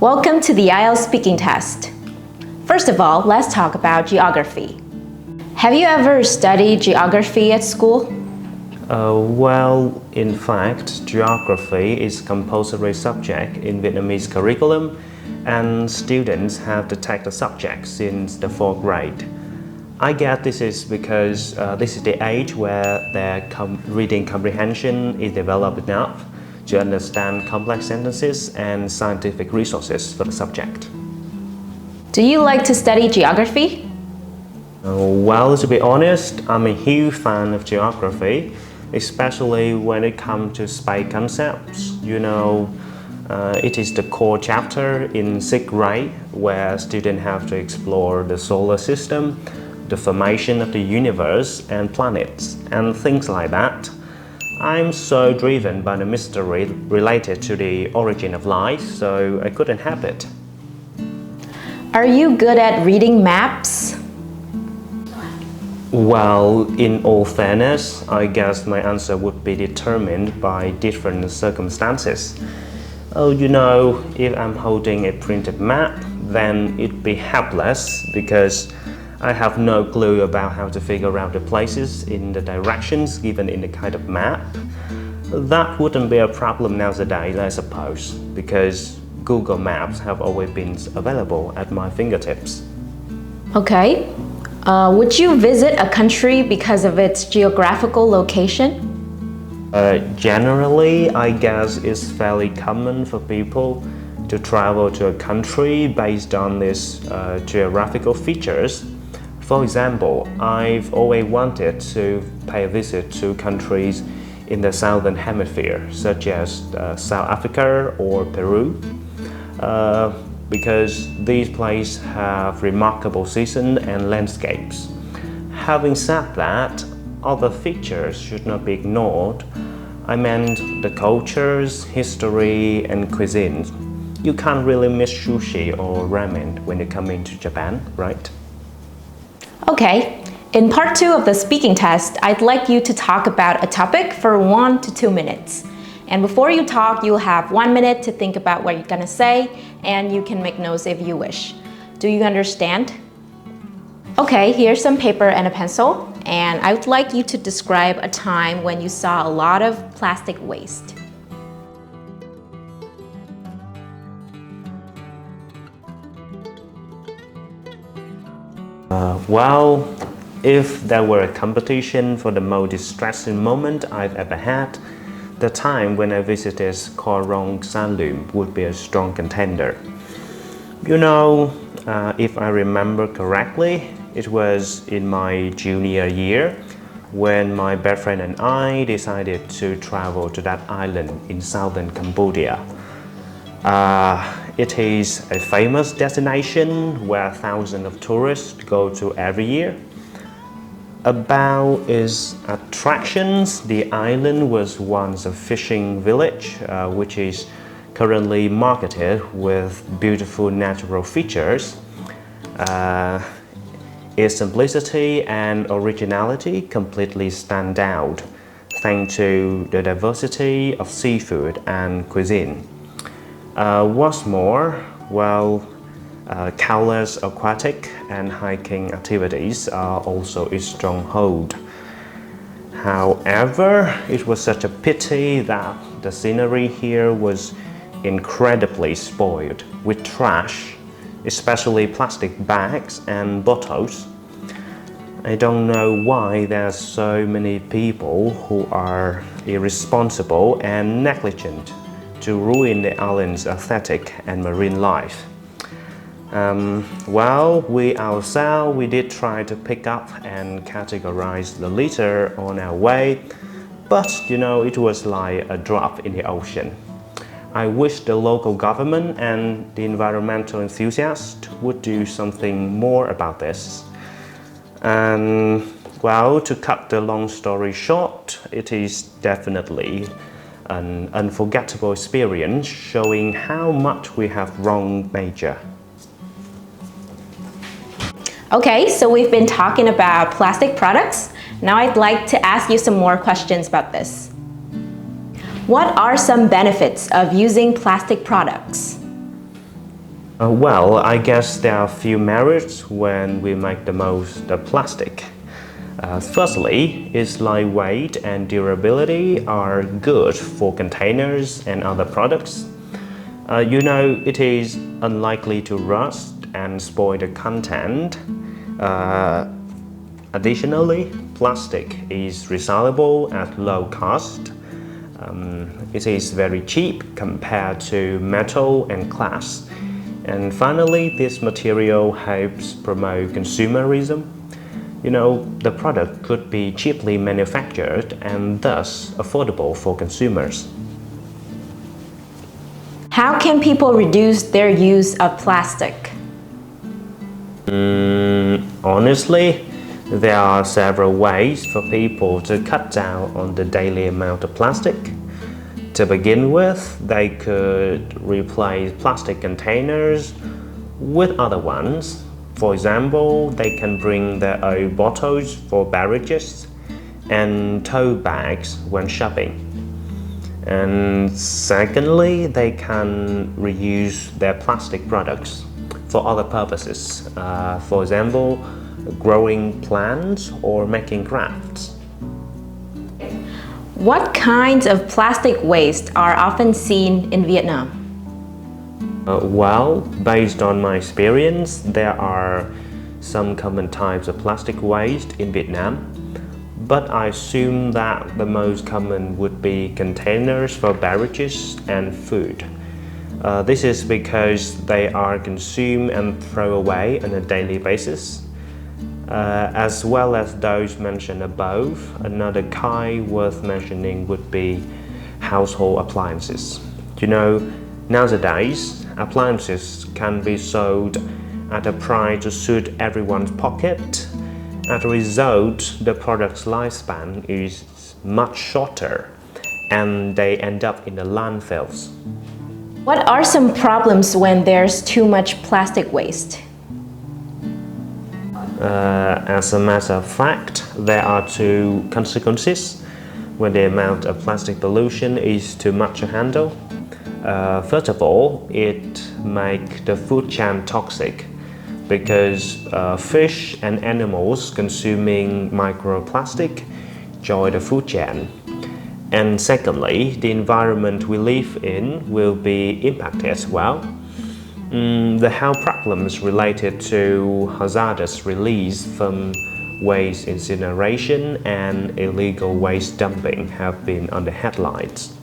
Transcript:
Welcome to the IELTS speaking test. First of all, let's talk about geography. Have you ever studied geography at school? Well, in fact, geography is a compulsory subject in Vietnamese curriculum, and students have to take the subject since the 4th grade. I guess this is because this is the age where their reading comprehension is developed enough to understand complex sentences and scientific resources for the subject. Do you like to study geography? Well, to be honest, I'm a huge fan of geography, especially when it comes to space concepts. It is the core chapter in 6th grade where students have to explore the solar system, the formation of the universe and planets, and things like that. I'm so driven by the mystery related to the origin of life, so I couldn't help it. Are you good at reading maps? Well, in all fairness, I guess my answer would be determined by different circumstances. If I'm holding a printed map, then it'd be helpless because I have no clue about how to figure out the places in the directions given in the kind of map. That wouldn't be a problem nowadays, I suppose, because Google Maps have always been available at my fingertips. Okay. Would you visit a country because of its geographical location? Generally, I guess it's fairly common for people to travel to a country based on its geographical features. For example, I've always wanted to pay a visit to countries in the Southern Hemisphere, such as South Africa or Peru, because these places have remarkable seasons and landscapes. Having said that, other features should not be ignored. I meant the cultures, history, and cuisine. You can't really miss sushi or ramen when you come into Japan, right? Okay. In part 2 of the speaking test, I'd like you to talk about a topic for 1 to 2 minutes. And before you talk, you'll have 1 minute to think about what you're gonna say, and you can make notes if you wish. Do you understand? Okay, here's some paper and a pencil, and I would like you to describe a time when you saw a lot of plastic waste. Well, if there were a competition for the most distressing moment I've ever had, the time when I visited Korong Sanlum would be a strong contender. If I remember correctly, it was in my junior year when my best friend and I decided to travel to that island in southern Cambodia. It is a famous destination where thousands of tourists go to every year. About its attractions, the island was once a fishing village, which is currently marketed with beautiful natural features. Its simplicity and originality completely stand out thanks to the diversity of seafood and cuisine. What's more, countless aquatic and hiking activities are also its stronghold. However, it was such a pity that the scenery here was incredibly spoiled with trash, especially plastic bags and bottles. I don't know why there are so many people who are irresponsible and negligent to ruin the island's aesthetic and marine life. We did try to pick up and categorize the litter on our way, but it was like a drop in the ocean. I wish the local government and the environmental enthusiasts would do something more about this. To cut the long story short, it is definitely an unforgettable experience showing how much we have wrong major. Okay, so we've been talking about plastic products. Now I'd like to ask you some more questions about this. What are some benefits of using plastic products? Well, I guess there are a few merits when we make the most of plastic. Firstly, its lightweight and durability are good for containers and other products. It is unlikely to rust and spoil the content. Additionally, plastic is recyclable at low cost. It is very cheap compared to metal and glass. And finally, this material helps promote consumerism. The product could be cheaply manufactured and thus affordable for consumers. How can people reduce their use of plastic? Honestly, there are several ways for people to cut down on the daily amount of plastic. To begin with, they could replace plastic containers with other ones. For example, they can bring their own bottles for beverages and tote bags when shopping. And secondly, they can reuse their plastic products for other purposes. For example, growing plants or making crafts. What kinds of plastic waste are often seen in Vietnam? Well, based on my experience, there are some common types of plastic waste in Vietnam, but I assume that the most common would be containers for beverages and food. This is because they are consumed and thrown away on a daily basis. As well as those mentioned above, another kind worth mentioning would be household appliances. Nowadays, appliances can be sold at a price to suit everyone's pocket. As a result, the product's lifespan is much shorter and they end up in the landfills. What are some problems when there's too much plastic waste? As a matter of fact, there are two consequences when the amount of plastic pollution is too much to handle. First of all, it makes the food chain toxic because fish and animals consuming microplastic join the food chain. And secondly, the environment we live in will be impacted as well. The health problems related to hazardous release from waste incineration and illegal waste dumping have been on the headlines.